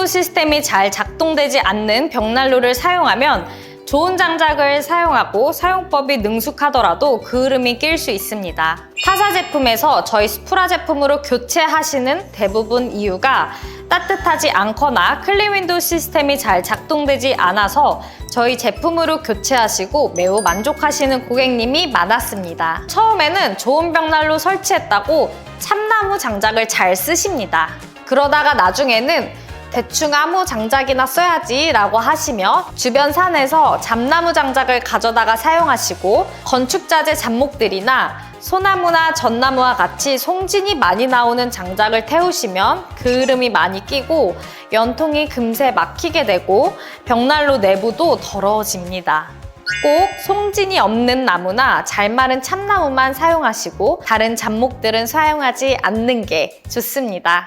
윈도우 시스템이 잘 작동되지 않는 벽난로를 사용하면 좋은 장작을 사용하고 사용법이 능숙하더라도 그을음이 낄 수 있습니다. 타사 제품에서 저희 스프라 제품으로 교체하시는 대부분 이유가 따뜻하지 않거나 클린 윈도우 시스템이 잘 작동되지 않아서 저희 제품으로 교체하시고 매우 만족하시는 고객님이 많았습니다. 처음에는 좋은 벽난로 설치했다고 참나무 장작을 잘 쓰십니다. 그러다가 나중에는 대충 아무 장작이나 써야지 라고 하시며 주변 산에서 잡나무 장작을 가져다가 사용하시고 건축자재 잡목들이나 소나무나 전나무와 같이 송진이 많이 나오는 장작을 태우시면 그을음이 많이 끼고 연통이 금세 막히게 되고 벽난로 내부도 더러워집니다. 꼭 송진이 없는 나무나 잘 마른 참나무만 사용하시고 다른 잡목들은 사용하지 않는 게 좋습니다.